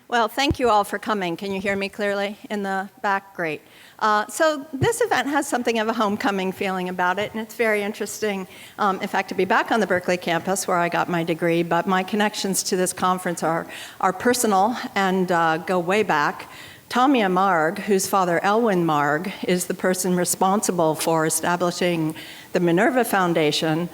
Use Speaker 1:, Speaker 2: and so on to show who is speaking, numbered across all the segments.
Speaker 1: Well, thank you all for coming. Can you hear me clearly in the back? Great. So this event has something of a homecoming feeling about it, and it's very interesting, in fact, to be back on the Berkeley campus where I got my degree, but my connections to this conference are personal and go way back. Tamia Marg, whose father, Elwin Marg, is the person responsible for establishing the Minerva Foundation,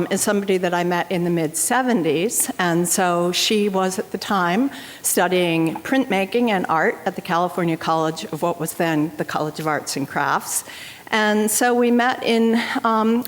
Speaker 1: is somebody that I met in the mid-'70s. And so she was at the time studying printmaking and art at the California College of what was then the College of Arts and Crafts. And so we met in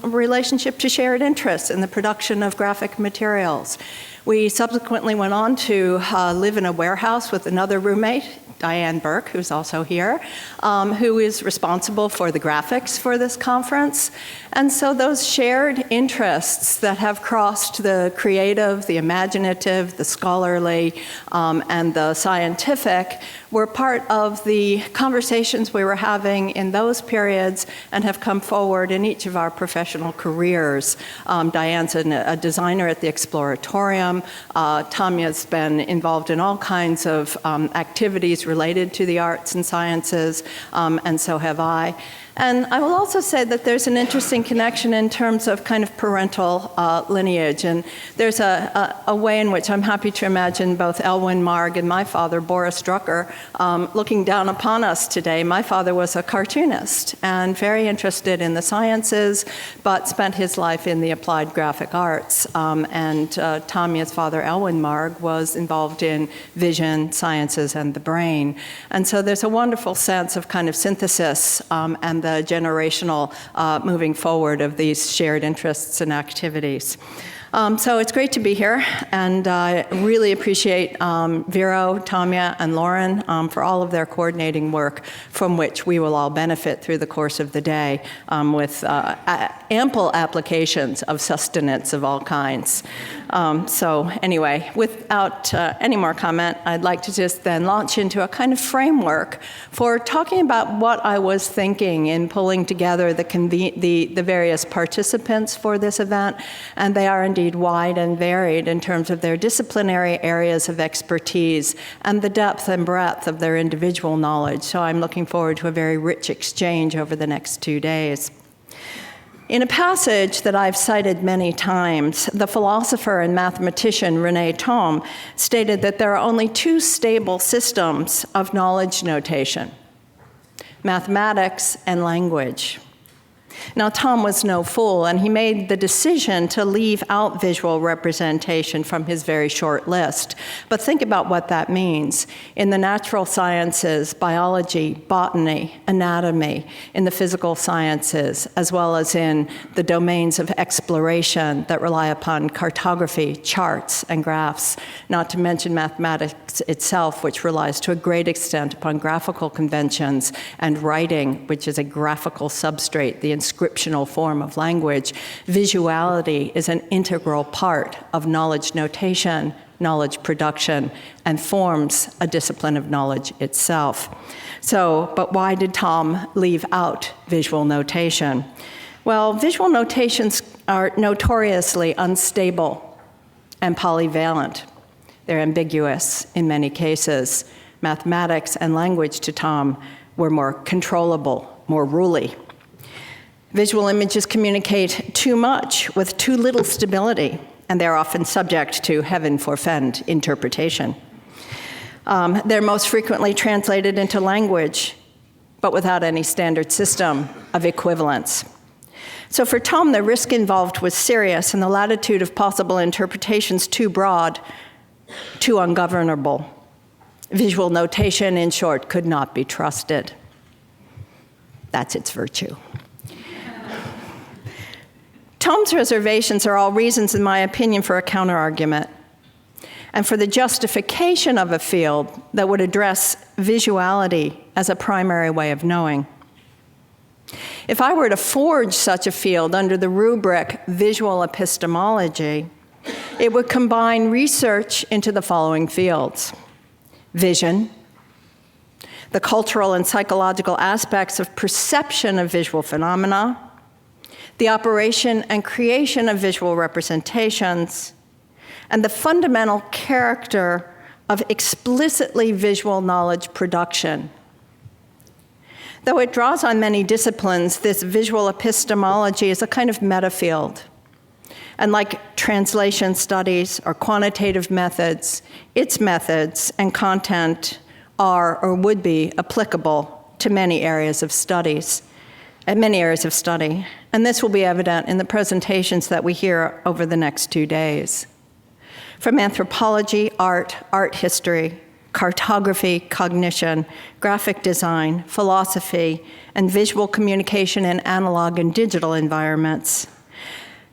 Speaker 1: relationship to shared interests in the production of graphic materials. We subsequently went on to live in a warehouse with another roommate, Diane Burke, who's also here, who is responsible for the graphics for this conference. And so those shared interests that have crossed the creative, the imaginative, the scholarly, and the scientific were part of the conversations we were having in those periods and have come forward in each of our professional careers. Diane's a designer at the Exploratorium. Tamia's been involved in all kinds of activities related to the arts and sciences, and so have I. And I will also say that there's an interesting connection in terms of kind of parental lineage. And there's a way in which I'm happy to imagine both Elwin Marg and my father, Boris Drucker, looking down upon us today. My father was a cartoonist and very interested in the sciences, but spent his life in the applied graphic arts. And Tamia's father, Elwin Marg, was involved in vision, sciences, and the brain. And so there's a wonderful sense of kind of synthesis and the generational moving forward of these shared interests and activities. So it's great to be here, and I really appreciate Vero, Tamia, and Lauren for all of their coordinating work from which we will all benefit through the course of the day with ample applications of sustenance of all kinds. So anyway, without any more comment, I'd like to just then launch into a kind of framework for talking about what I was thinking in pulling together the various participants for this event, and they are indeed wide and varied in terms of their disciplinary areas of expertise and the depth and breadth of their individual knowledge. So I'm looking forward to a very rich exchange over the next 2 days. In a passage that I've cited many times, the philosopher and mathematician René Thom stated that there are only two stable systems of knowledge notation: mathematics and language. Now, Thom was no fool, and he made the decision to leave out visual representation from his very short list. But think about what that means. In the natural sciences, biology, botany, anatomy, in the physical sciences, as well as in the domains of exploration that rely upon cartography, charts, and graphs, not to mention mathematics itself, which relies to a great extent upon graphical conventions, and writing, which is a graphical substrate, the inscriptional form of language. Visuality is an integral part of knowledge notation, knowledge production, and forms a discipline of knowledge itself. So, but why did Thom leave out visual notation? Well, visual notations are notoriously unstable and polyvalent. They're ambiguous in many cases. Mathematics and language, to Thom, were more controllable, more ruly. Visual images communicate too much with too little stability, and they're often subject to heaven forfend interpretation. They're most frequently translated into language, but without any standard system of equivalence. So for Thom, the risk involved was serious, and the latitude of possible interpretations too broad, too ungovernable. Visual notation, in short, could not be trusted. That's its virtue. Thom's reservations are all reasons, in my opinion, for a counterargument and for the justification of a field that would address visuality as a primary way of knowing. If I were to forge such a field under the rubric visual epistemology, it would combine research into the following fields: vision, the cultural and psychological aspects of perception of visual phenomena, the operation and creation of visual representations, and the fundamental character of explicitly visual knowledge production. Though it draws on many disciplines, this visual epistemology is a kind of meta-field. And like translation studies or quantitative methods, its methods and content are or would be applicable to many areas of studies, and many areas of study. And this will be evident in the presentations that we hear over the next 2 days. From anthropology, art history, cartography, cognition, graphic design, philosophy, and visual communication in analog and digital environments,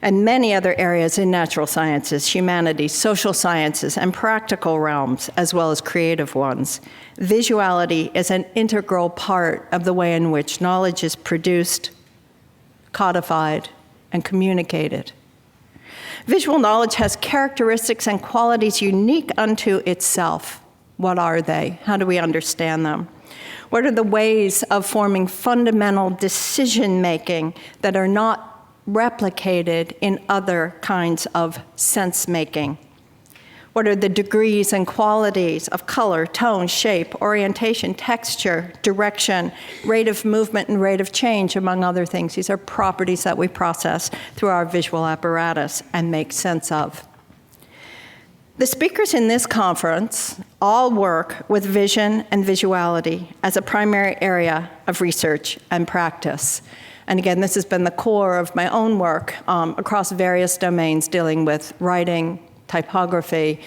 Speaker 1: and many other areas in natural sciences, humanities, social sciences, and practical realms, as well as creative ones. Visuality is an integral part of the way in which knowledge is produced, codified, and communicated. Visual knowledge has characteristics and qualities unique unto itself. What are they? How do we understand them? What are the ways of forming fundamental decision-making that are not replicated in other kinds of sense-making? What are the degrees and qualities of color, tone, shape, orientation, texture, direction, rate of movement, and rate of change, among other things? These are properties that we process through our visual apparatus and make sense of. The speakers in this conference all work with vision and visuality as a primary area of research and practice. And again, this has been the core of my own work across various domains dealing with writing, typography,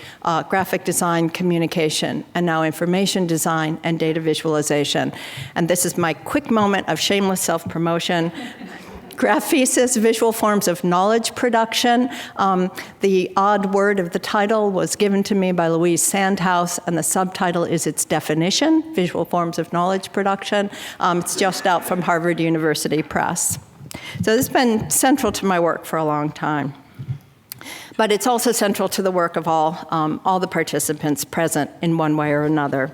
Speaker 1: graphic design, communication, and now information design and data visualization. And this is my quick moment of shameless self-promotion. Graphesis, visual forms of knowledge production. The odd word of the title was given to me by Louise Sandhouse, and the subtitle is its definition, Visual Forms of Knowledge Production. It's just out from Harvard University Press. So this has been central to my work for a long time. But it's also central to the work of all the participants present in one way or another.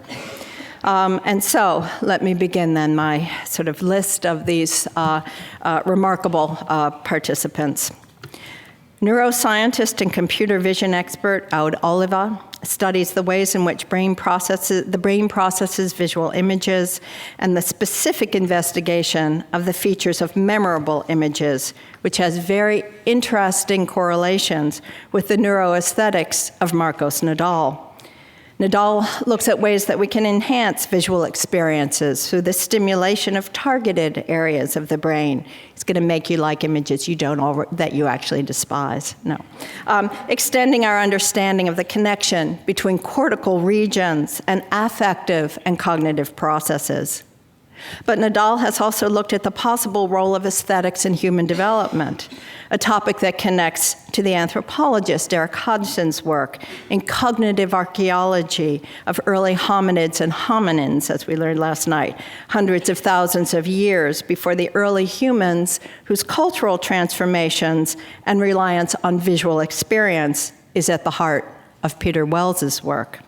Speaker 1: And so let me begin then my sort of list of these remarkable participants. Neuroscientist and computer vision expert Aud Oliva studies the ways in which the brain processes visual images and the specific investigation of the features of memorable images, which has very interesting correlations with the neuroesthetics of Marcos Nadal. Nadal looks at ways that we can enhance visual experiences through the stimulation of targeted areas of the brain. It's going to make you like images that you actually despise. No. Extending our understanding of the connection between cortical regions and affective and cognitive processes. But Nadal has also looked at the possible role of aesthetics in human development, a topic that connects to the anthropologist Eric Hodgson's work in cognitive archaeology of early hominids and hominins, as we learned last night, hundreds of thousands of years before the early humans whose cultural transformations and reliance on visual experience is at the heart of Peter Wells's work.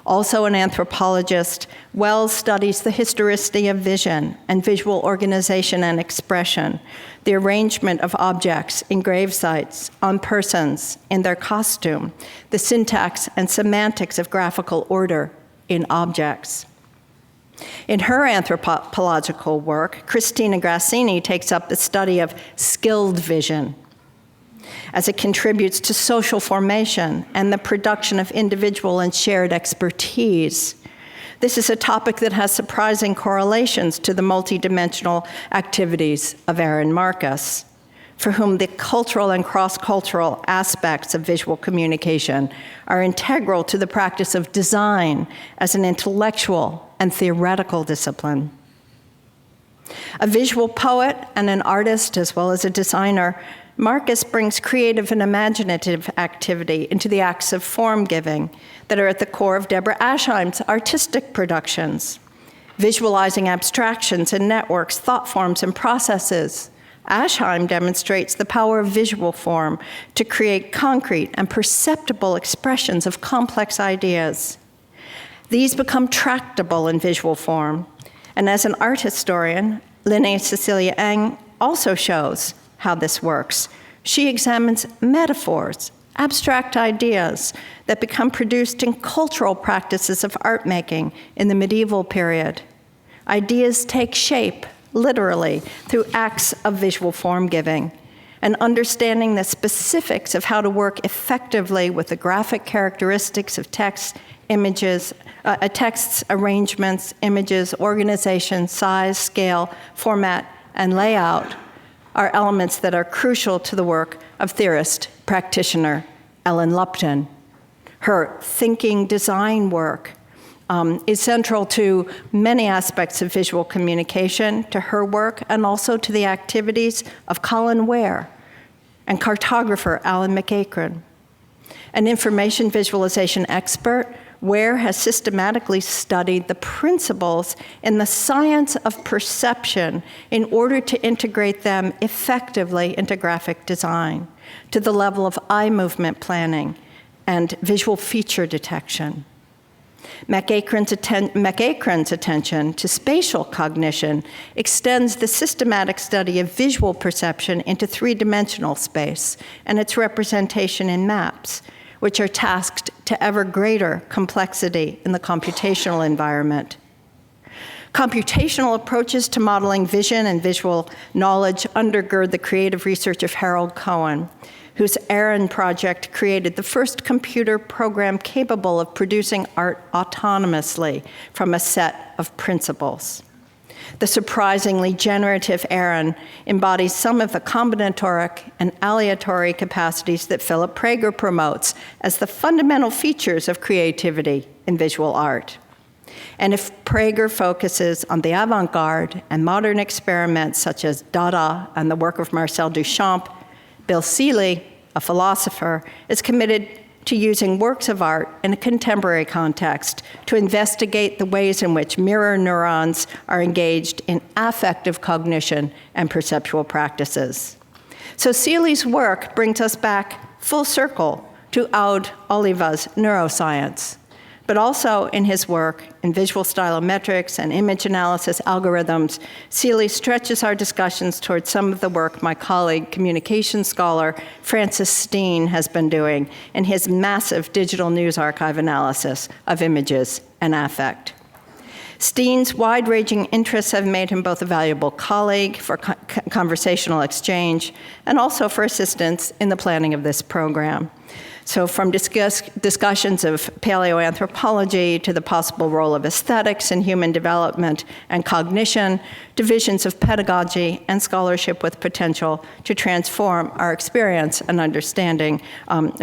Speaker 1: Also an anthropologist, Wells studies the historicity of vision and visual organization and expression, the arrangement of objects in grave sites, on persons, in their costume, the syntax and semantics of graphical order in objects. In her anthropological work, Cristina Grissini takes up the study of skilled vision, as it contributes to social formation and the production of individual and shared expertise. This is a topic that has surprising correlations to the multidimensional activities of Aaron Marcus, for whom the cultural and cross-cultural aspects of visual communication are integral to the practice of design as an intellectual and theoretical discipline. A visual poet and an artist, as well as a designer, Marcus brings creative and imaginative activity into the acts of form-giving that are at the core of Deborah Aschheim's artistic productions, visualizing abstractions and networks, thought forms, and processes. Aschheim demonstrates the power of visual form to create concrete and perceptible expressions of complex ideas. These become tractable in visual form, and as an art historian, Linnaeus Cecilia Eng also shows how this works. She examines metaphors abstract ideas that become produced in cultural practices of art making in the medieval period. Ideas take shape, literally, through acts of visual form giving, and understanding the specifics of how to work effectively with the graphic characteristics of texts, arrangements, images, organization, size, scale, format, and layout are elements that are crucial to the work of theorist practitioner Ellen Lupton. Her thinking design work is central to many aspects of visual communication, to her work, and also to the activities of Colin Ware and cartographer Alan McEachran. An information visualization expert, Ware has systematically studied the principles in the science of perception in order to integrate them effectively into graphic design, to the level of eye movement planning and visual feature detection. McEachran's attention to spatial cognition extends the systematic study of visual perception into three-dimensional space and its representation in maps, which are tasked to ever greater complexity in the computational environment. Computational approaches to modeling vision and visual knowledge undergird the creative research of Harold Cohen, whose Aaron project created the first computer program capable of producing art autonomously from a set of principles. The surprisingly generative Aaron embodies some of the combinatoric and aleatory capacities that Philip Prager promotes as the fundamental features of creativity in visual art. And if Prager focuses on the avant-garde and modern experiments such as Dada and the work of Marcel Duchamp, Bill Seeley, a philosopher, is committed to using works of art in a contemporary context to investigate the ways in which mirror neurons are engaged in affective cognition and perceptual practices. So Seeley's work brings us back full circle to Aude Oliva's neuroscience, but also in his work in visual stylometrics and image analysis algorithms, Seeley stretches our discussions towards some of the work my colleague, communication scholar Francis Steen, has been doing in his massive digital news archive analysis of images and affect. Steen's wide-ranging interests have made him both a valuable colleague for conversational exchange and also for assistance in the planning of this program. So from discussions of paleoanthropology to the possible role of aesthetics in human development and cognition, to visions of pedagogy and scholarship with potential to transform our experience and understanding,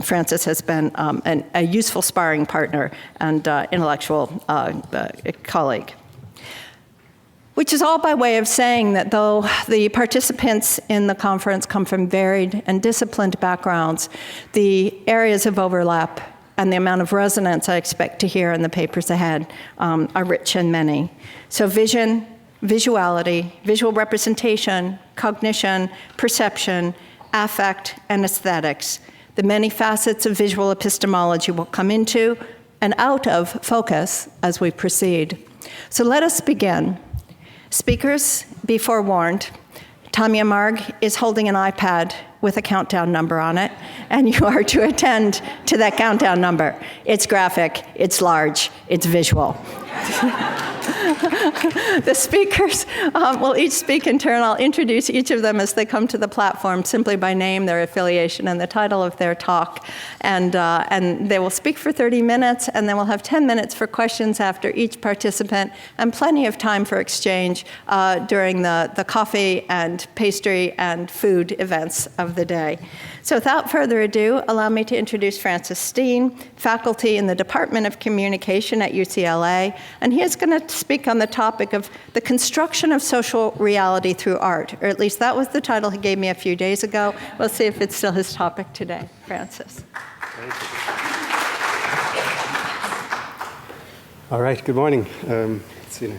Speaker 1: Francis has been a useful sparring partner and intellectual colleague. Which is all by way of saying that though the participants in the conference come from varied and disciplined backgrounds, the areas of overlap and the amount of resonance I expect to hear in the papers ahead are rich and many. So vision, visuality, visual representation, cognition, perception, affect, and aesthetics. The many facets of visual epistemology will come into and out of focus as we proceed. So let us begin. Speakers, be forewarned, Tanya Marg is holding an iPad with a countdown number on it, and you are to attend to that countdown number. It's graphic, it's large, it's visual. The speakers will each speak in turn. I'll introduce each of them as they come to the platform simply by name, their affiliation, and the title of their talk. And they will speak for 30 minutes, and then we'll have 10 minutes for questions after each participant, and plenty of time for exchange during the coffee and pastry and food events of the day. So without further ado, allow me to introduce Francis Steen, faculty in the Department of Communication at UCLA, and he is going to speak on the topic of the construction of social reality through art, or at least that was the title he gave me a few days ago. We'll see if it's still his topic today. Francis.
Speaker 2: Thank you. All right, good morning. Let's see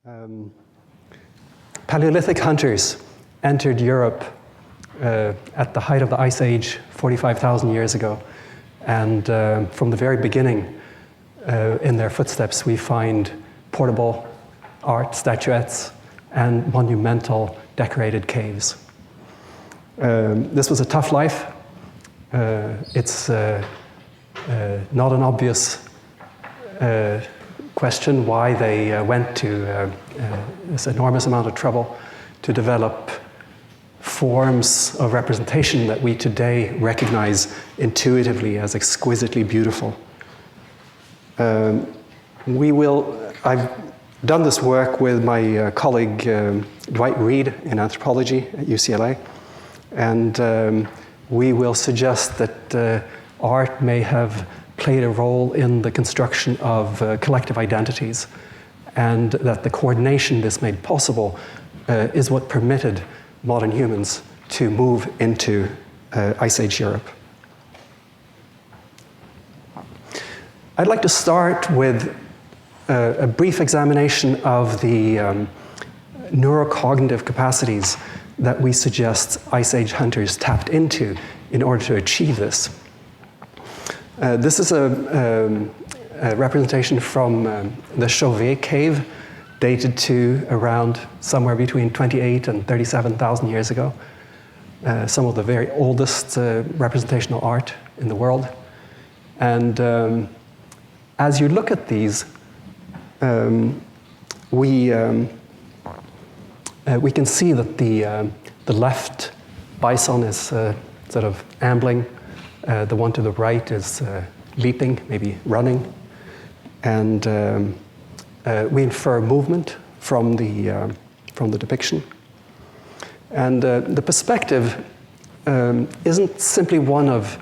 Speaker 2: now. Paleolithic hunters entered Europe at the height of the Ice Age 45,000 years ago. And from the very beginning, in their footsteps, we find portable art, statuettes, and monumental decorated caves. This was a tough life. It's not an obvious question why they went to this enormous amount of trouble to develop forms of representation that we today recognize intuitively as exquisitely beautiful. I've done this work with my colleague Dwight Reed in anthropology at UCLA, and we will suggest that art may have played a role in the construction of collective identities, and that the coordination this made possible is what permitted modern humans to move into Ice Age Europe. I'd like to start with a brief examination of the neurocognitive capacities that we suggest Ice Age hunters tapped into in order to achieve this. This is a representation from the Chauvet cave, dated to around somewhere between 28 and 37,000 years ago. Some of the very oldest representational art in the world. And as you look at these, we can see that the left bison is sort of ambling. The one to the right is leaping, maybe running. And we infer movement from the depiction. And the perspective isn't simply one of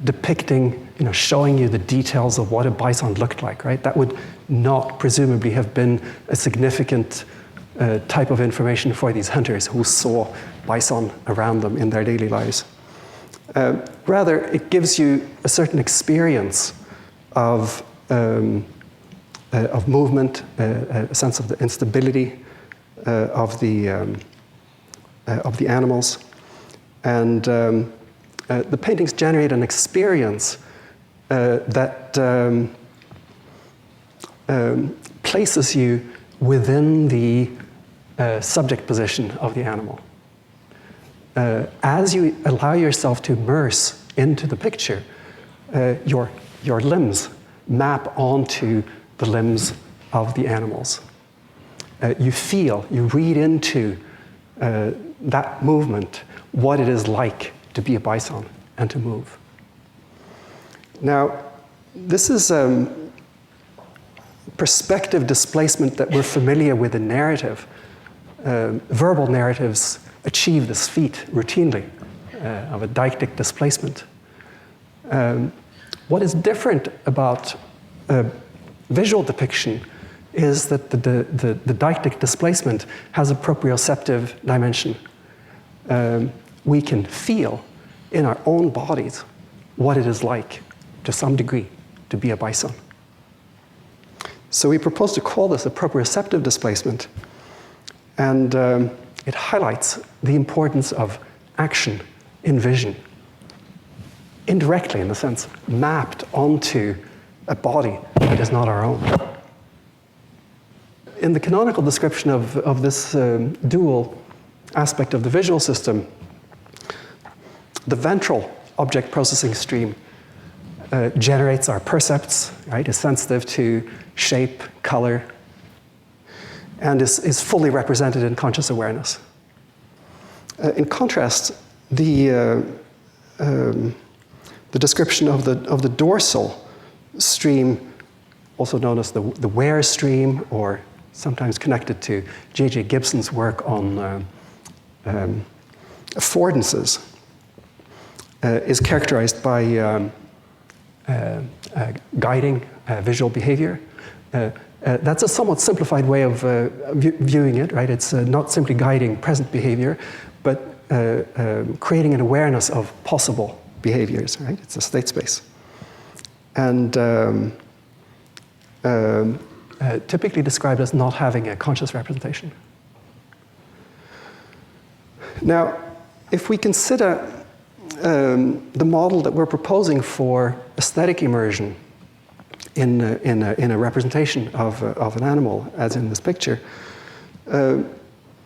Speaker 2: depicting, showing you the details of what a bison looked like, right? That would not presumably have been a significant type of information for these hunters who saw bison around them in their daily lives. Rather, it gives you a certain experience of movement, a sense of the instability of the animals, and the paintings generate an experience that places you within the subject position of the animal. As you allow yourself to immerse into the picture, your limbs map onto the limbs of the animals. You read into that movement what it is like to be a bison and to move. Now, this is perspective displacement that we're familiar with in narrative. Verbal narratives achieve this feat routinely of a deictic displacement. What is different about visual depiction is that the deictic displacement has a proprioceptive dimension. We can feel in our own bodies what it is like, to some degree, to be a bison. So we propose to call this a proprioceptive displacement, and it highlights the importance of action in vision, indirectly in the sense mapped onto a body that is not our own. In the canonical description of this dual aspect of the visual system, the ventral object processing stream generates our percepts, right? Is sensitive to shape, color, and is fully represented in conscious awareness. In contrast, the description of the dorsal stream, also known as the Ware stream, or sometimes connected to J.J. Gibson's work on affordances, is characterized by guiding visual behavior. That's a somewhat simplified way of viewing it, right? It's not simply guiding present behavior, but creating an awareness of possible behaviors, right? It's a state space. And typically described as not having a conscious representation. Now, if we consider the model that we're proposing for aesthetic immersion in a representation of an animal, as in this picture,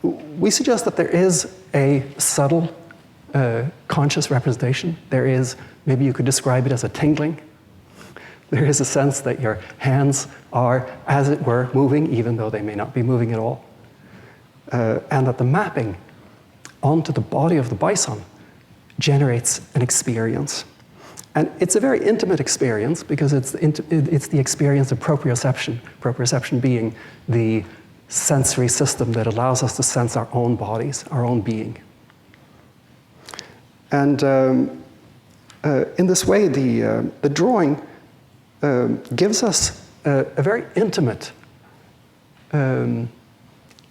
Speaker 2: we suggest that there is a subtle conscious representation. There is, maybe you could describe it as a tingling. There is a sense that your hands are, as it were, moving, even though they may not be moving at all. And that the mapping onto the body of the bison generates an experience. And it's a very intimate experience because it's the experience of proprioception, proprioception being the sensory system that allows us to sense our own bodies, our own being. And in this way, the drawing gives us a very intimate,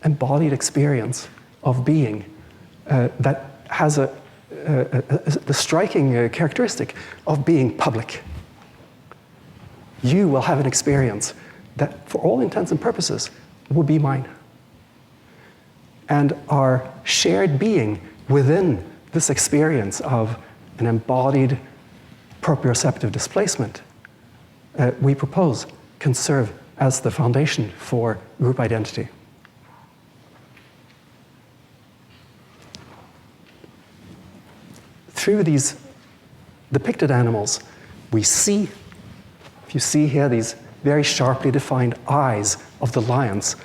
Speaker 2: embodied experience of being that has the striking characteristic of being public. You will have an experience that, for all intents and purposes, will be mine. And our shared being within this experience of an embodied proprioceptive displacement, we propose, can serve as the foundation for group identity. Through these depicted animals, we see, if you see here, these very sharply defined eyes of the lions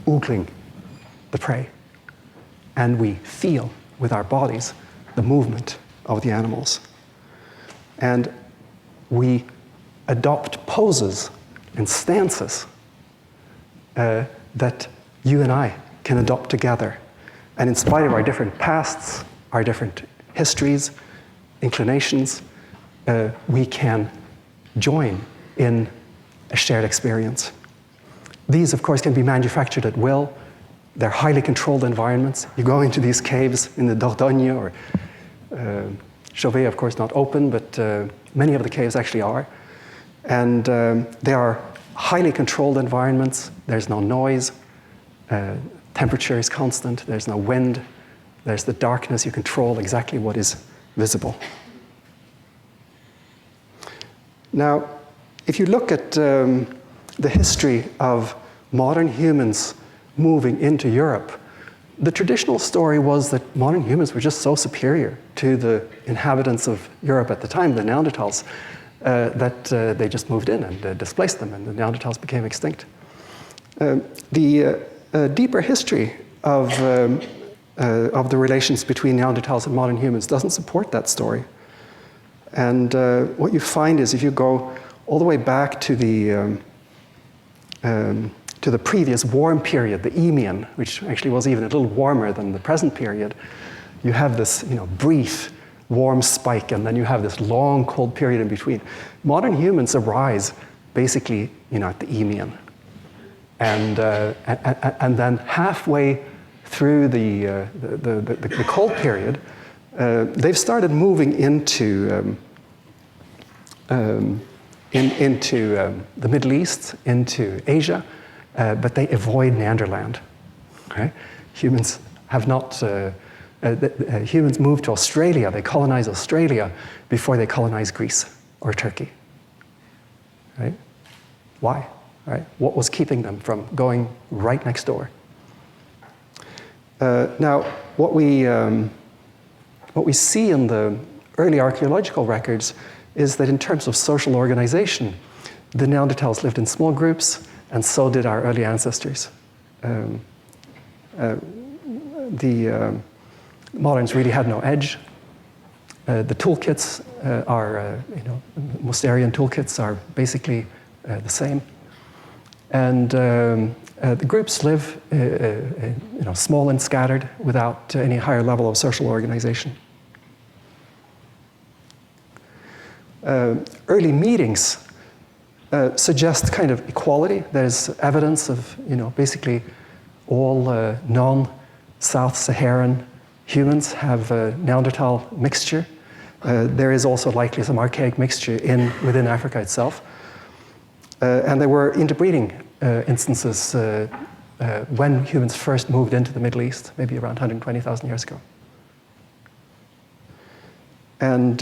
Speaker 2: oogling the prey. And we feel with our bodies the movement of the animals. And we adopt poses and stances that you and I can adopt together. And in spite of our different pasts, our different histories, inclinations, we can join in a shared experience. These, of course, can be manufactured at will. They're highly controlled environments. You go into these caves in the Dordogne, or Chauvet, of course, not open, but many of the caves actually are. And they are highly controlled environments. There's no noise. Temperature is constant. There's no wind. There's the darkness. You control exactly what is visible. Now, if you look at the history of modern humans moving into Europe, the traditional story was that modern humans were just so superior to the inhabitants of Europe at the time, the Neanderthals, that they just moved in and displaced them, and the Neanderthals became extinct. The deeper history of the relations between Neanderthals and modern humans doesn't support that story. And what you find is, if you go all the way back to the previous warm period, the Eemian, which actually was even a little warmer than the present period, you have this, brief warm spike, and then you have this long cold period in between. Modern humans arise basically, at the Eemian, and then halfway through the cold period, they've started moving into the Middle East, into Asia, but they avoid Neanderland. Okay? Humans have not. Humans move to Australia. They colonize Australia before they colonize Greece or Turkey. Right? Why? Right? What was keeping them from going right next door? Now, what we see in the early archaeological records is that in terms of social organization, the Neanderthals lived in small groups, and so did our early ancestors. The moderns really had no edge. The toolkits are, Mousterian toolkits are basically the same. And the groups live, small and scattered without any higher level of social organization. Early meetings suggest kind of equality. There's evidence of, basically all non-South Saharan humans have a Neanderthal mixture. There is also likely some archaic mixture within Africa itself. And there were interbreeding instances when humans first moved into the Middle East, maybe around 120,000 years ago. And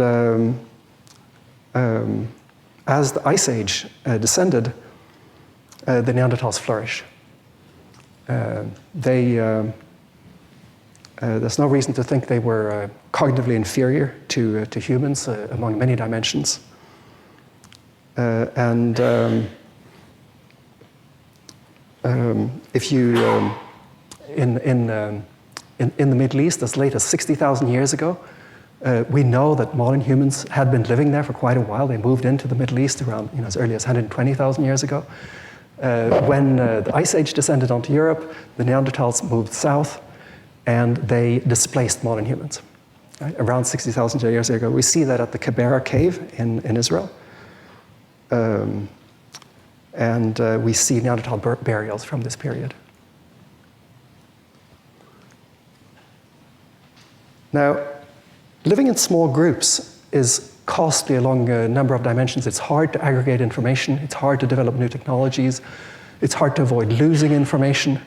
Speaker 2: as the Ice Age descended, the Neanderthals flourish. They There's no reason to think they were cognitively inferior to humans among many dimensions. If you, in the Middle East, as late as 60,000 years ago, we know that modern humans had been living there for quite a while. They moved into the Middle East around, as early as 120,000 years ago. When the Ice Age descended onto Europe, the Neanderthals moved south, and they displaced modern humans. Right? Around 60,000 years ago, we see that at the Kibera cave in Israel. And we see Neanderthal burials from this period. Now, living in small groups is costly along a number of dimensions. It's hard to aggregate information. It's hard to develop new technologies. It's hard to avoid losing information.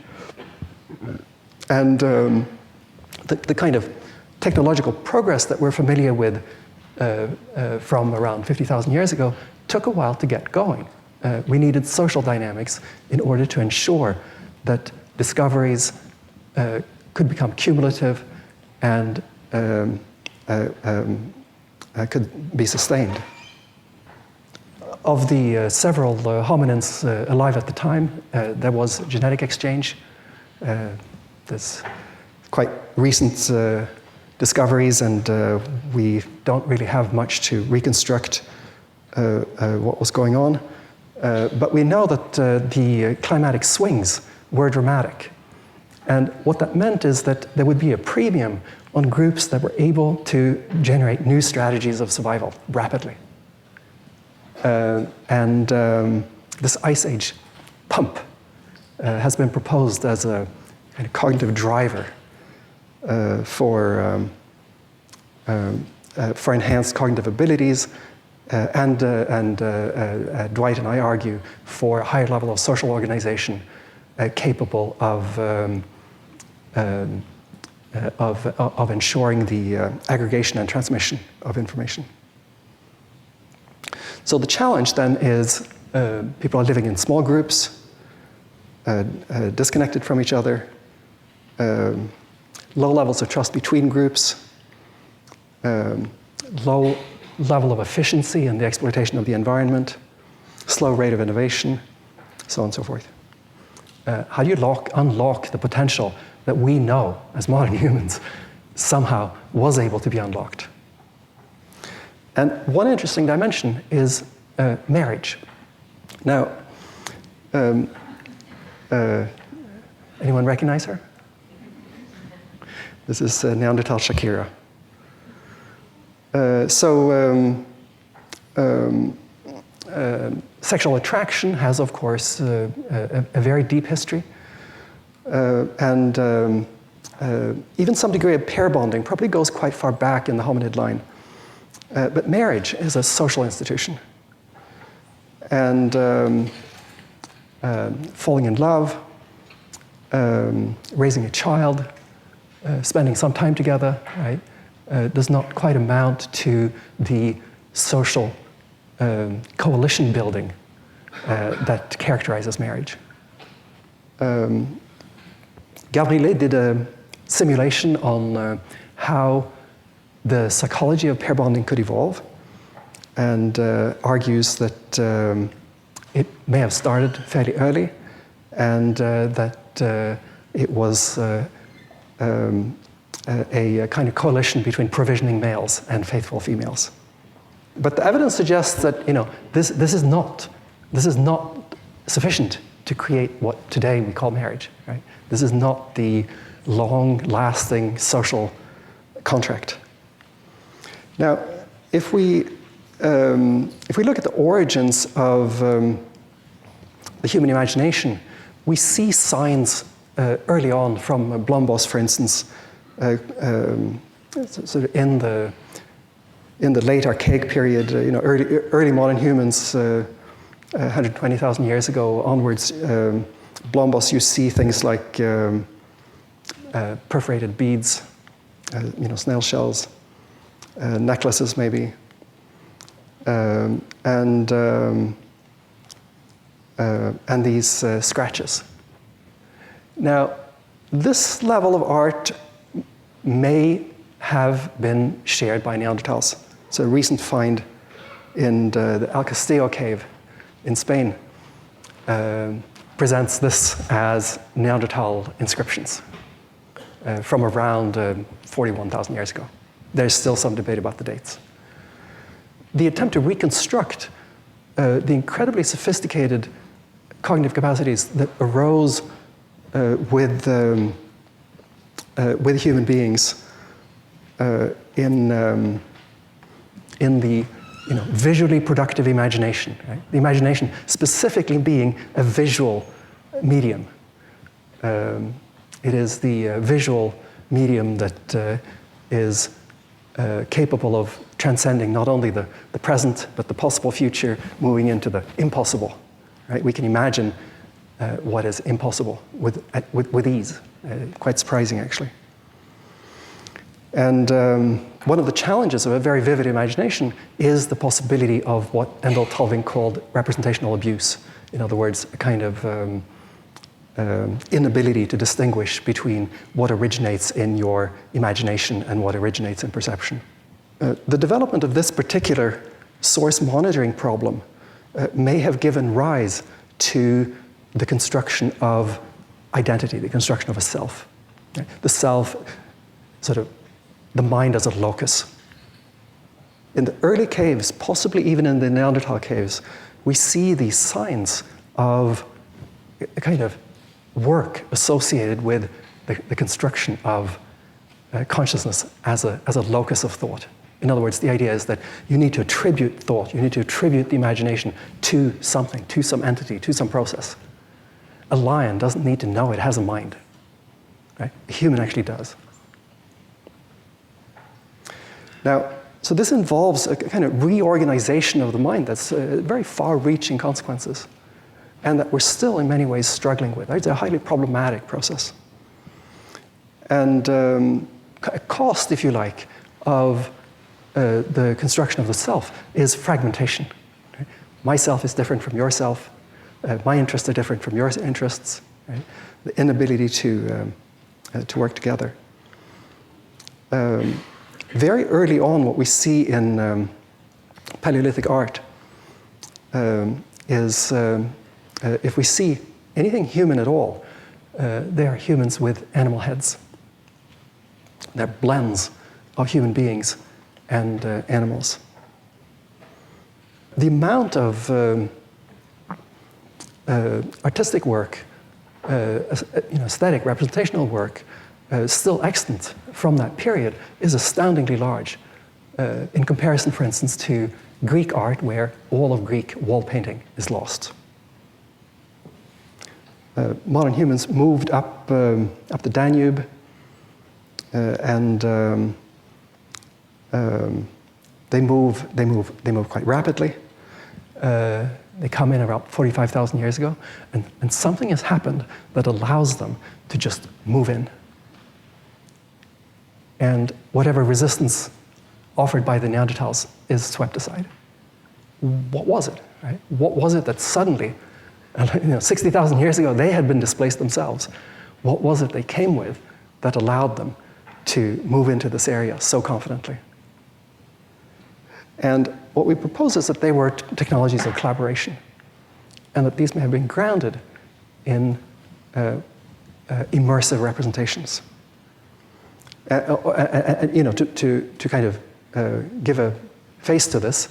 Speaker 2: And the kind of technological progress that we're familiar with from around 50,000 years ago took a while to get going. We needed social dynamics in order to ensure that discoveries could become cumulative and could be sustained. Of the several hominins alive at the time, there was genetic exchange. There's quite recent discoveries, and we don't really have much to reconstruct what was going on. But we know that the climatic swings were dramatic. And what that meant is that there would be a premium on groups that were able to generate new strategies of survival rapidly. This Ice Age pump has been proposed as a kind of cognitive driver for enhanced cognitive abilities, and Dwight and I argue for a higher level of social organization capable of ensuring the aggregation and transmission of information. So the challenge then is people are living in small groups, disconnected from each other, low levels of trust between groups, low level of efficiency in the exploitation of the environment, slow rate of innovation, so on and so forth. How do you unlock the potential that we know as modern humans somehow was able to be unlocked? And one interesting dimension is marriage. Now, anyone recognize her? This is Neanderthal Shakira. Sexual attraction has, of course, a very deep history. And even some degree of pair bonding probably goes quite far back in the hominid line. But marriage is a social institution. And falling in love, raising a child, spending some time together, right, does not quite amount to the social coalition building that characterizes marriage. Gabriele did a simulation on how the psychology of pair bonding could evolve, and argues that it may have started fairly early, and that it was a kind of coalition between provisioning males and faithful females. But the evidence suggests that this is not sufficient to create what today we call marriage. Right? This is not the long-lasting social contract. Now, if we look at the origins of the human imagination, we see signs early on from Blombos, for instance, sort of in the late Archaic period, early modern humans, 120,000 years ago onwards. Blombos, you see things like perforated beads, snail shells, necklaces maybe, and these scratches. Now, this level of art may have been shared by Neanderthals. So a recent find in the El Castillo cave in Spain presents this as Neanderthal inscriptions from around 41,000 years ago. There's still some debate about the dates. The attempt to reconstruct the incredibly sophisticated cognitive capacities that arose with human beings in the visually productive imagination. Right? The imagination specifically being a visual medium. It is the visual medium that is capable of transcending not only the present, but the possible future, moving into the impossible. Right? We can imagine what is impossible with ease. Quite surprising, actually. And one of the challenges of a very vivid imagination is the possibility of what Endel Tulving called representational abuse. In other words, a kind of inability to distinguish between what originates in your imagination and what originates in perception. The development of this particular source monitoring problem may have given rise to the construction of identity, the construction of a self. Right? The self, sort of the mind as a locus. In the early caves, possibly even in the Neanderthal caves, we see these signs of a kind of work associated with the construction of consciousness as a locus of thought. In other words, the idea is that you need to attribute thought, you need to attribute the imagination to something, to some entity, to some process. A lion doesn't need to know it has a mind. Right? A human actually does. Now, so this involves a kind of reorganization of the mind that's very far-reaching consequences, and that we're still in many ways struggling with. It's a highly problematic process. And a cost, if you like, of the construction of the self is fragmentation. Right? Myself is different from yourself. My interests are different from your interests. Right? The inability to work together. Very early on, what we see in Paleolithic art is if we see anything human at all, they are humans with animal heads. They're blends of human beings and animals. The amount of artistic work, aesthetic, representational work, still extant from that period is astoundingly large in comparison, for instance, to Greek art, where all of Greek wall painting is lost. Modern humans moved up the Danube, and they move quite rapidly. They come in about 45,000 years ago, and something has happened that allows them to just move in. And whatever resistance offered by the Neanderthals is swept aside. What was it, right? What was it that suddenly, 60,000 years ago, they had been displaced themselves? What was it they came with that allowed them to move into this area so confidently? And what we propose is that they were technologies of collaboration, and that these may have been grounded in immersive representations. To kind of give a face to this,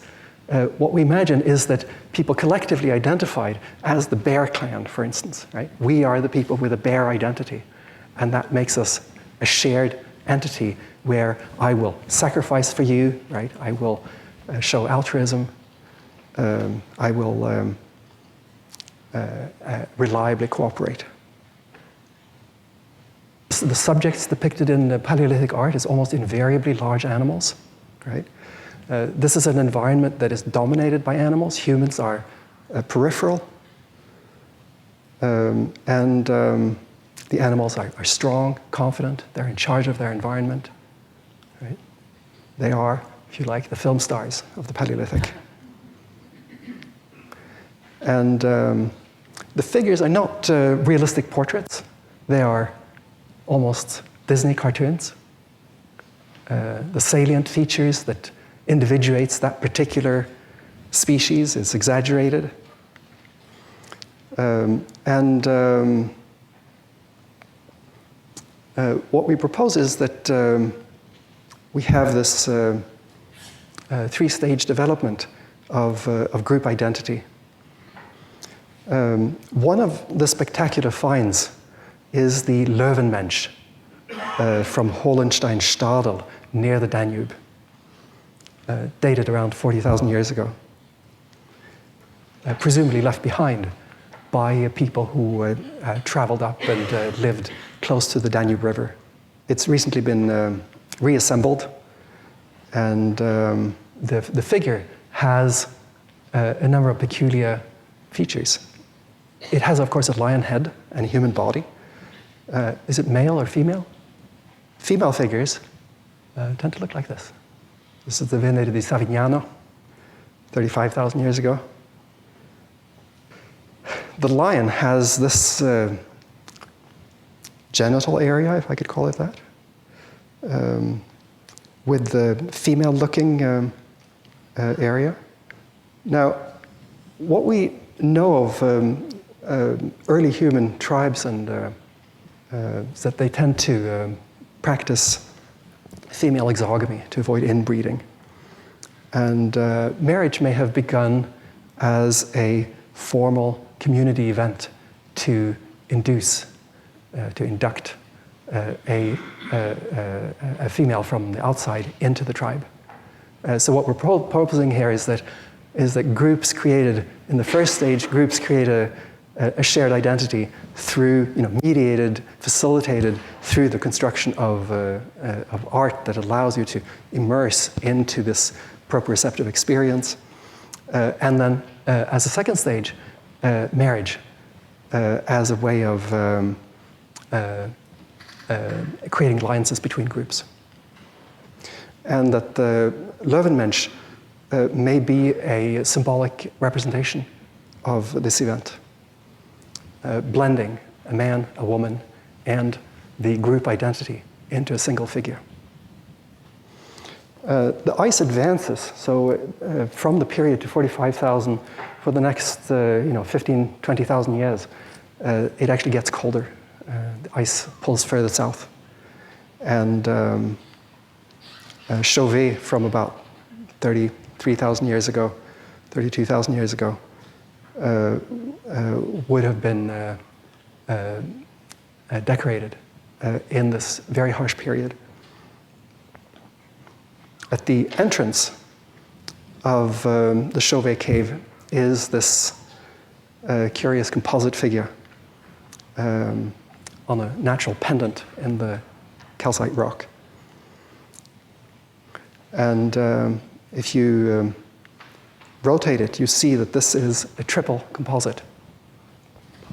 Speaker 2: what we imagine is that people collectively identified as the bear clan, for instance, right? We are the people with a bear identity, and that makes us a shared entity where I will sacrifice for you, right? I will show altruism. I will reliably cooperate. The subjects depicted in Paleolithic art is almost invariably large animals, right? This is an environment that is dominated by animals. Humans are peripheral, and the animals are strong, confident. They're in charge of their environment, right? They are, if you like, the film stars of the Paleolithic. And the figures are not realistic portraits. They are almost Disney cartoons. the salient features that individuates that particular species is exaggerated. What we propose is that we have this three-stage development of group identity. One of the spectacular finds is the Löwenmensch from Hohenstein-Stadel near the Danube, dated around 40,000 years ago, presumably left behind by people who traveled up and lived close to the Danube River. It's recently been reassembled, and the figure has a number of peculiar features. It has, of course, a lion head and a human body. Is it male or female? Female figures tend to look like this. This is the Venere di Savignano, 35,000 years ago. The lion has this genital area, if I could call it that, with the female-looking area. Now, what we know of early human tribes and is that they tend to practice female exogamy to avoid inbreeding. And marriage may have begun as a formal community event to induct a female from the outside into the tribe. So what we're proposing here is that groups created, in the first stage, groups create a shared identity through, mediated, facilitated through the construction of art that allows you to immerse into this proprioceptive experience. And then, as a second stage, marriage as a way of creating alliances between groups. And that the Löwenmensch may be a symbolic representation of this event, blending a man, a woman, and the group identity into a single figure. The ice advances, so from the period to 45,000, for the next 15, 20,000 years, it actually gets colder. The ice pulls further south. And Chauvet from about 33,000 years ago, 32,000 years ago, would have been decorated in this very harsh period. At the entrance of the Chauvet cave is this curious composite figure on a natural pendant in the calcite rock. And if you rotate it, you see that this is a triple composite.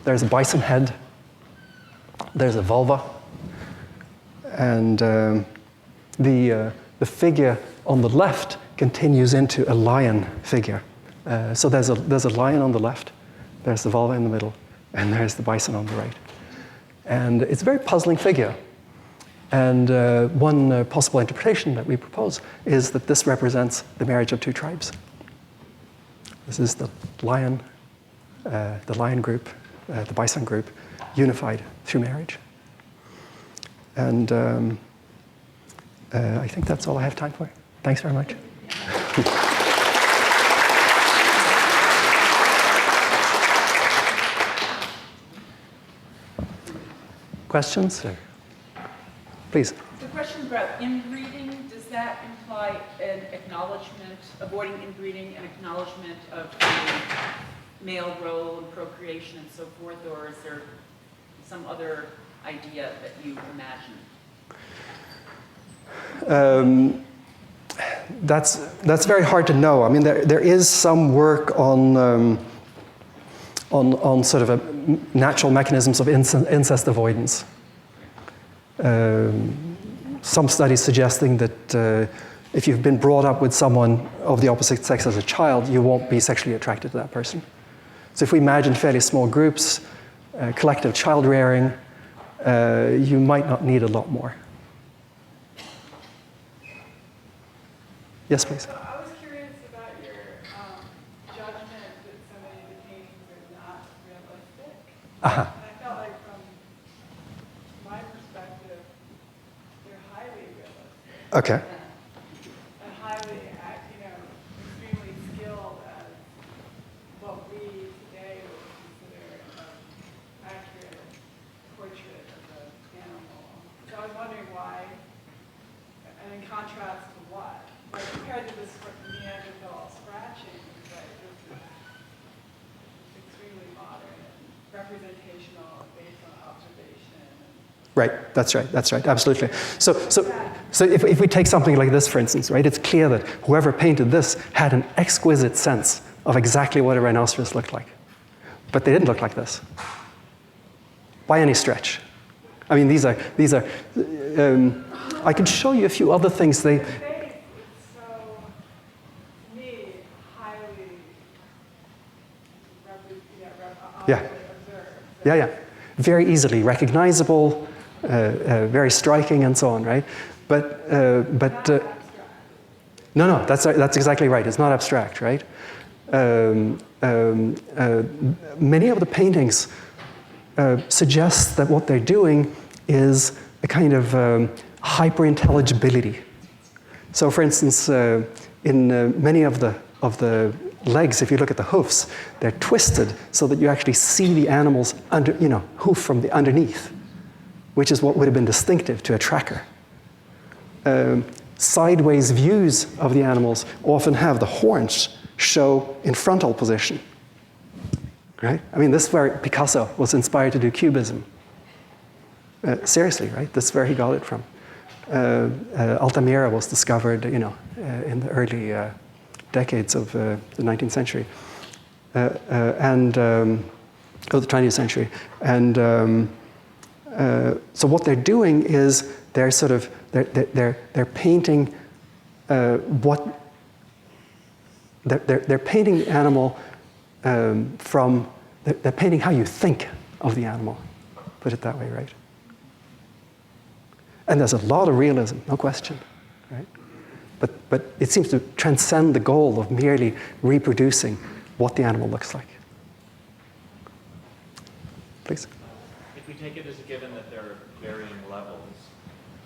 Speaker 2: There's a bison head, there's a vulva, and the figure on the left continues into a lion figure. So there's a lion on the left, there's the vulva in the middle, and there's the bison on the right. And it's a very puzzling figure. And one possible interpretation that we propose is that this represents the marriage of two tribes. This is the lion group, the bison group, unified through marriage. And I think that's all I have time for. Thanks very much. Questions? Please.
Speaker 3: The question about inbreeding, does that imply an acknowledgement, avoiding inbreeding, an acknowledgement of the male role in procreation and so forth, or is there some other idea that you imagine?
Speaker 2: That's very hard to know. I mean, there is some work on sort of natural mechanisms of incest avoidance. Some studies suggesting that if you've been brought up with someone of the opposite sex as a child, you won't be sexually attracted to that person. So if we imagine fairly small groups, collective child rearing, you might not need a lot more. Yes, please.
Speaker 4: So I was curious about your judgment that so many of the paintings are not realistic.
Speaker 2: Uh-huh.
Speaker 4: And I felt like from my perspective, they're highly realistic.
Speaker 2: Okay.
Speaker 4: And highly, extremely skilled as what we today would consider an accurate portrait of the animal. So I was wondering why, and in contrast to what? Like compared to this Neanderthal scratching, right, this is extremely modern and representational based on observation.
Speaker 2: Right, that's right, absolutely. So if we take something like this, for instance, right, it's clear that whoever painted this had an exquisite sense of exactly what a rhinoceros looked like. But they didn't look like this, by any stretch. I mean, these are I can show you a few other things.
Speaker 4: The face is so, to me, highly observed.
Speaker 2: Yeah. Very easily recognizable, very striking, and so on, right? But no, that's exactly right. It's not abstract, right? Many of the paintings suggest that what they're doing is a kind of hyper-intelligibility. So, for instance, in many of the legs, if you look at the hoofs, they're twisted so that you actually see the animal's hoof from the underneath, which is what would have been distinctive to a tracker. Sideways views of the animals often have the horns show in frontal position. Right? I mean, this is where Picasso was inspired to do Cubism. Seriously, right? This is where he got it from. Altamira was discovered, in the early decades of the 19th century, and the 20th century. And so what they're doing is they're sort of they're painting what they're painting the animal from they're painting how you think of the animal. Put it that way, right? And there's a lot of realism, no question, right? But it seems to transcend the goal of merely reproducing what the animal looks like. Please.
Speaker 5: If we take it as a given that there are varying levels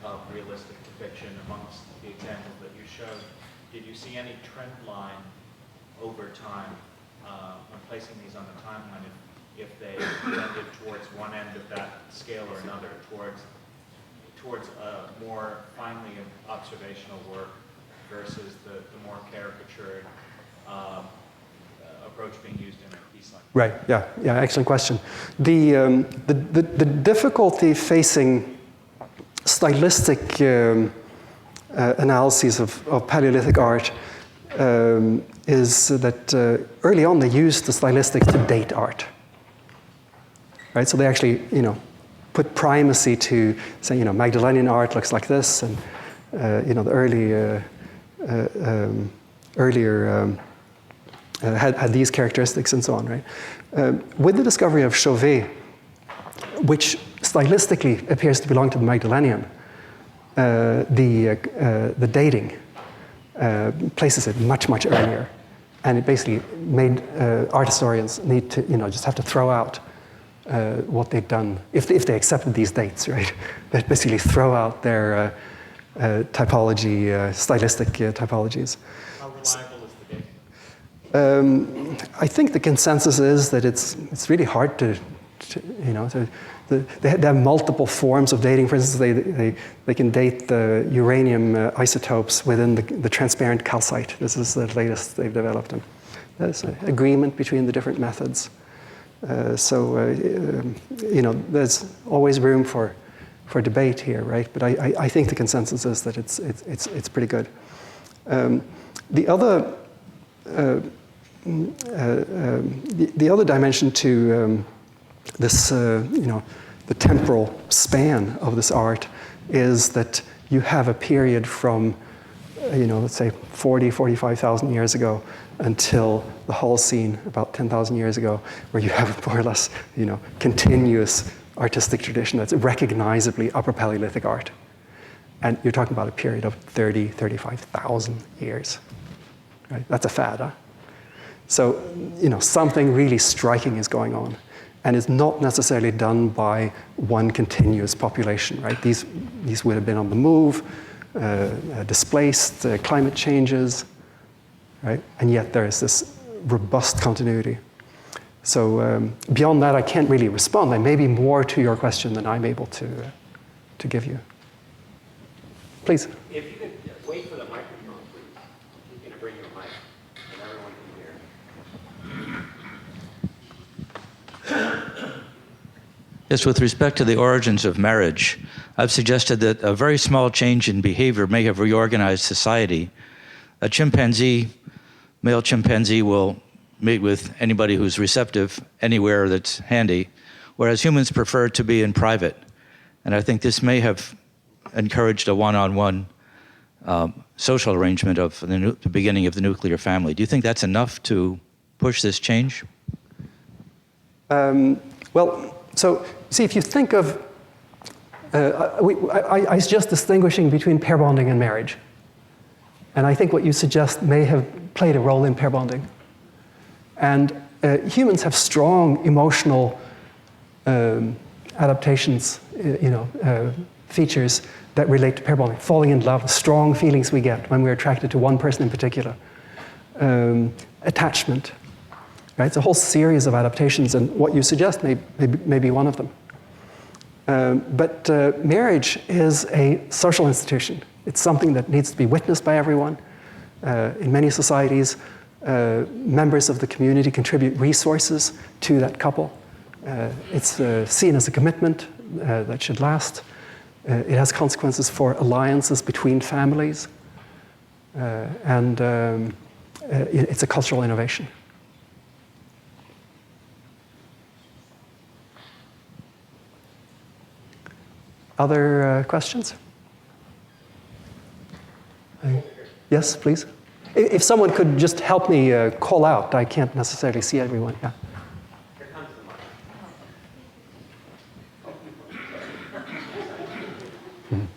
Speaker 5: of realistic depiction amongst the examples that you showed, did you see any trend line over time when placing these on the timeline if they tended towards one end of that scale or another, towards a more finely observational work versus the more caricatured approach being used in a piece like that?
Speaker 2: Right. Yeah. Excellent question. The difficulty facing stylistic analyses of Paleolithic art is that early on they used the stylistic to date art. Right. So they actually, put primacy to say, Magdalenian art looks like this, and the earlier had these characteristics and so on, right? With the discovery of Chauvet, which stylistically appears to belong to the Magdalenian, the dating places it much, much earlier. And it basically made art historians need to, just have to throw out what they'd done, if they accepted these dates, right? They'd basically throw out their typology, stylistic typologies.
Speaker 5: How reliable is the dating?
Speaker 2: I think the consensus is that it's really hard to they have multiple forms of dating. For instance, they can date the uranium isotopes within the transparent calcite. This is the latest they've developed, and there's an agreement between the different methods. There's always room for debate here, right? But I think the consensus is that it's pretty good. The other dimension to this, the temporal span of this art is that you have a period from, let's say 45,000 years ago until the Holocene, about 10,000 years ago, where you have more or less, continuous artistic tradition that's recognizably Upper Paleolithic art. And you're talking about a period of 30, 35,000 years. Right? That's a fad, huh? So, something really striking is going on. And it's not necessarily done by one continuous population, right? These would have been on the move, displaced, climate changes, right? And yet there is this robust continuity. So beyond that, I can't really respond. There may be more to your question than I'm able to give you. Please.
Speaker 6: If you could wait for the microphone, please. He's going to bring you a mic, and everyone can hear.
Speaker 7: Yes, with respect to the origins of marriage, I've suggested that a very small change in behavior may have reorganized society. A chimpanzee, male chimpanzee, will mate with anybody who's receptive anywhere that's handy, whereas humans prefer to be in private. And I think this may have encouraged a one-on-one social arrangement of the beginning of the nuclear family. Do you think that's enough to push this change?
Speaker 2: So, see, if you think of, I suggest distinguishing between pair bonding and marriage. And I think what you suggest may have played a role in pair bonding. And humans have strong emotional adaptations, features that relate to pair bonding. Falling in love, strong feelings we get when we're attracted to one person in particular. Attachment. Right? It's a whole series of adaptations, and what you suggest may be one of them. But marriage is a social institution. It's something that needs to be witnessed by everyone. In many societies, members of the community contribute resources to that couple. It's seen as a commitment that should last. It has consequences for alliances between families. And it's a cultural innovation. Other questions? Yes, please. If someone could just help me call out, I can't necessarily see everyone. Yeah.
Speaker 6: Here comes the mic.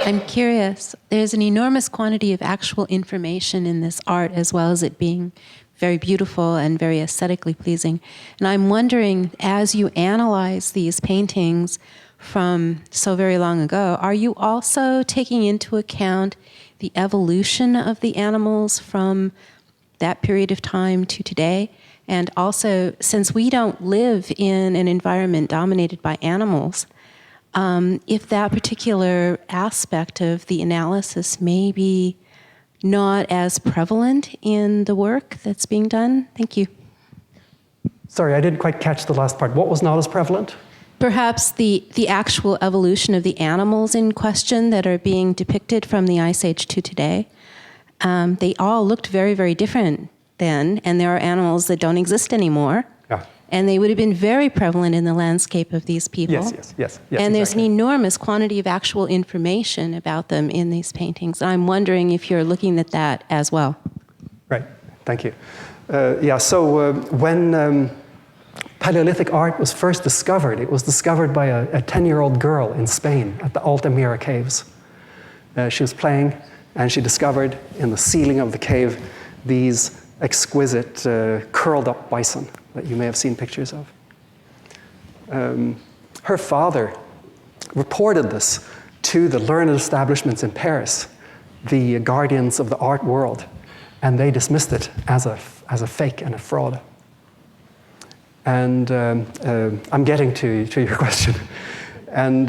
Speaker 8: I'm curious. There's an enormous quantity of actual information in this art, as well as it being very beautiful and very aesthetically pleasing. And I'm wondering, as you analyze these paintings from so very long ago, are you also taking into account the evolution of the animals from that period of time to today? And also, since we don't live in an environment dominated by animals, if that particular aspect of the analysis may be not as prevalent in the work that's being done? Thank you.
Speaker 2: Sorry, I didn't quite catch the last part. What was not as prevalent?
Speaker 8: Perhaps the actual evolution of the animals in question that are being depicted from the Ice Age to today. They all looked very, very different then, and there are animals that don't exist anymore.
Speaker 2: Yeah.
Speaker 8: And they would have been very prevalent in the landscape of these people.
Speaker 2: Yes.
Speaker 8: And there's an
Speaker 2: exactly.
Speaker 8: enormous quantity of actual information about them in these paintings. I'm wondering if you're looking at that as well.
Speaker 2: Right, thank you. So when Paleolithic art was first discovered, it was discovered by a 10-year-old girl in Spain at the Altamira caves. She was playing, and she discovered in the ceiling of the cave these exquisite curled-up bison that you may have seen pictures of. Her father reported this to the learned establishments in Paris, the guardians of the art world, and they dismissed it as a fake and a fraud. And I'm getting to your question. And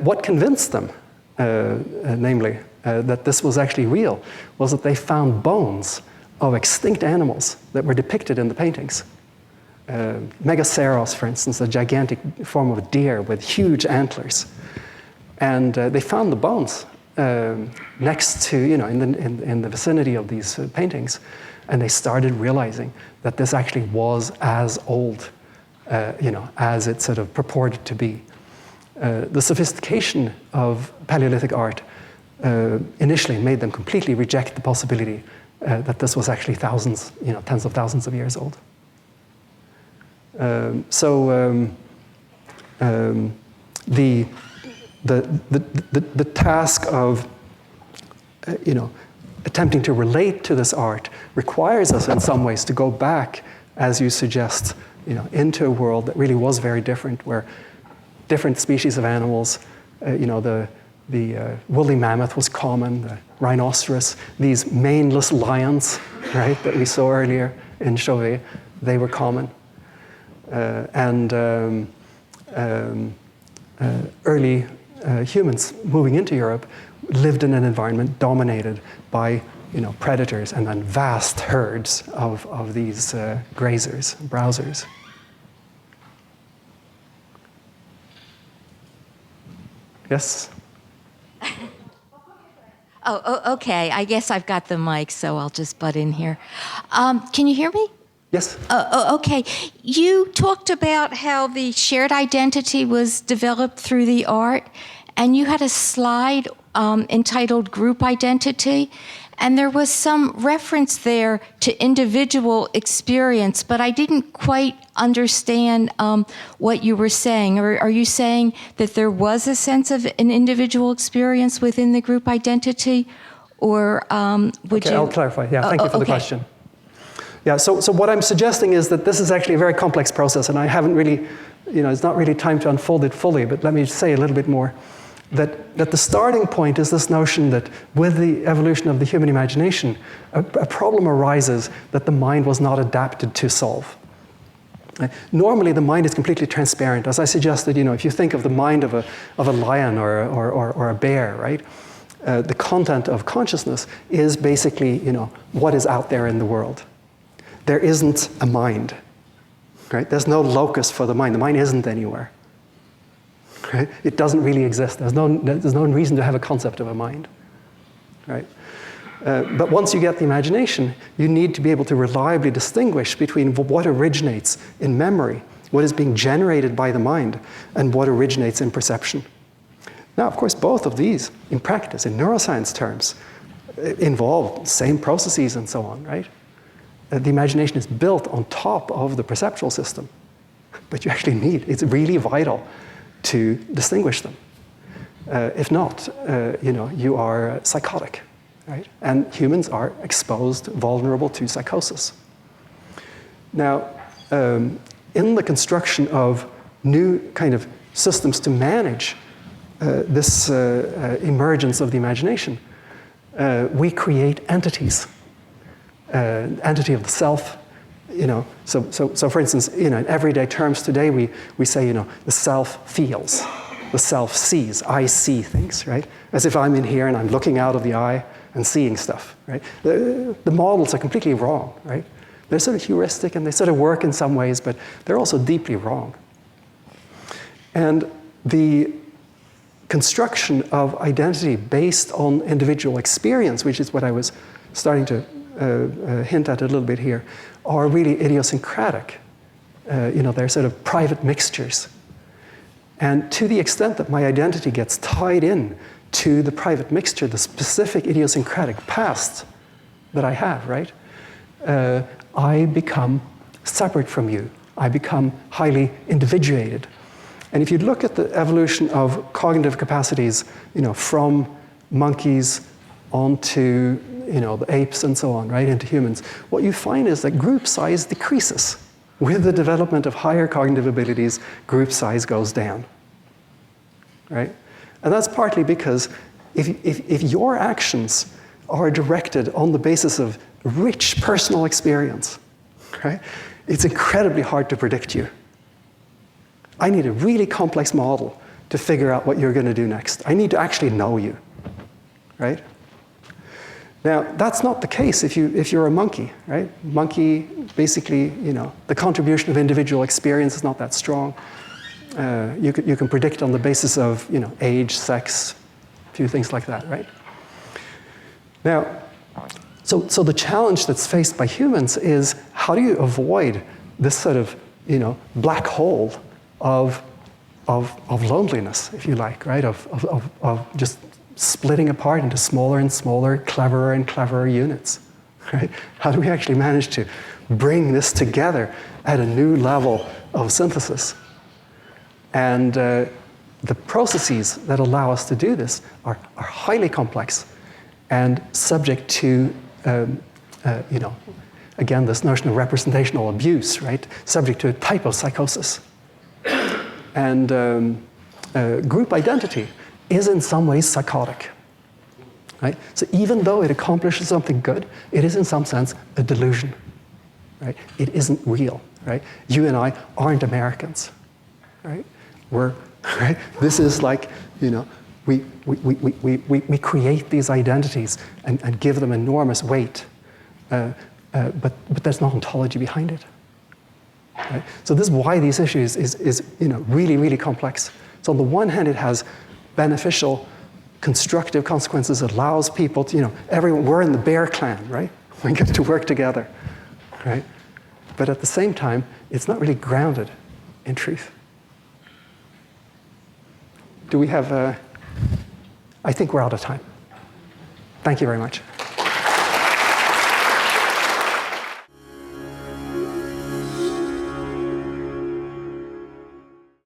Speaker 2: what convinced them, namely, that this was actually real, was that they found bones of extinct animals that were depicted in the paintings. Megaceros, for instance, a gigantic form of a deer with huge antlers. And they found the bones next to, in the vicinity of these paintings. And they started realizing that this actually was as old, as it sort of purported to be. The sophistication of Paleolithic art initially made them completely reject the possibility that this was actually thousands, tens of thousands of years old. The the task of, attempting to relate to this art requires us in some ways to go back, as you suggest, into a world that really was very different, where different species of animals, the woolly mammoth was common, the rhinoceros, these maneless lions, right, that we saw earlier in Chauvet, they were common. Early humans moving into Europe lived in an environment dominated by predators and then vast herds of these grazers, browsers. Yes?
Speaker 9: Oh, okay. I guess I've got the mic, so I'll just butt in here. Can you hear me?
Speaker 2: Yes.
Speaker 9: Okay. You talked about how the shared identity was developed through the art, and you had a slide entitled Group Identity, and there was some reference there to individual experience, but I didn't quite understand what you were saying. Are you saying that there was a sense of an individual experience within the group identity, or would you?
Speaker 2: Okay, I'll clarify. Yeah, thank you for the question. Yeah, so what I'm suggesting is that this is actually a very complex process, and I haven't really, it's not really time to unfold it fully, but let me say a little bit more. That the starting point is this notion that with the evolution of the human imagination, a problem arises that the mind was not adapted to solve. Normally, the mind is completely transparent. As I suggested, if you think of the mind of a lion or a bear, right? The content of consciousness is basically, what is out there in the world. There isn't a mind, right? There's no locus for the mind. The mind isn't anywhere. Right? It doesn't really exist. There's no reason to have a concept of a mind, right? But once you get the imagination, you need to be able to reliably distinguish between what originates in memory, what is being generated by the mind, and what originates in perception. Now, of course, both of these, in practice, in neuroscience terms, involve same processes and so on, right? The imagination is built on top of the perceptual system, but you actually it's really vital to distinguish them. If not, you are psychotic, right? And humans are exposed, vulnerable to psychosis. Now, in the construction of new kind of systems to manage this emergence of the imagination, we create entities. Entity of the self, so for instance, in everyday terms today, we say, the self feels, the self sees. I see things, right? As if I'm in here and I'm looking out of the eye and seeing stuff, right? The models are completely wrong, right? They're sort of heuristic and they sort of work in some ways, but they're also deeply wrong. And the construction of identity based on individual experience, which is what I was starting to hint at a little bit here, are really idiosyncratic. They're sort of private mixtures. And to the extent that my identity gets tied in to the private mixture, the specific idiosyncratic past that I have, right? I become separate from you. I become highly individuated. And if you look at the evolution of cognitive capacities, from monkeys onto the apes and so on, right, into humans, what you find is that group size decreases. With the development of higher cognitive abilities, group size goes down, right? And that's partly because if your actions are directed on the basis of rich personal experience, right, it's incredibly hard to predict you. I need a really complex model to figure out what you're going to do next. I need to actually know you, right? Now, that's not the case if you're a monkey, right? Monkey, basically, the contribution of individual experience is not that strong. You can predict on the basis of, age, sex, a few things like that, right? Now, so the challenge that's faced by humans is how do you avoid this sort of, black hole of loneliness, if you like, right? Of just splitting apart into smaller and smaller, cleverer and cleverer units, right? How do we actually manage to bring this together at a new level of synthesis? And the processes that allow us to do this are highly complex and subject to, again, this notion of representational abuse, right? Subject to a type of psychosis. And group identity is in some ways psychotic, right? So even though it accomplishes something good, it is in some sense a delusion, right? It isn't real, right? You and I aren't Americans, right? Right? This is like, we create these identities and give them enormous weight, but there's no ontology behind it. Right? So this is why these issues is really, really complex. So on the one hand, it has beneficial, constructive consequences. It allows people to, everyone, we're in the Bear Clan, right? We get to work together, right? But at the same time, it's not really grounded in truth. Do we have I think we're out of time. Thank you very much.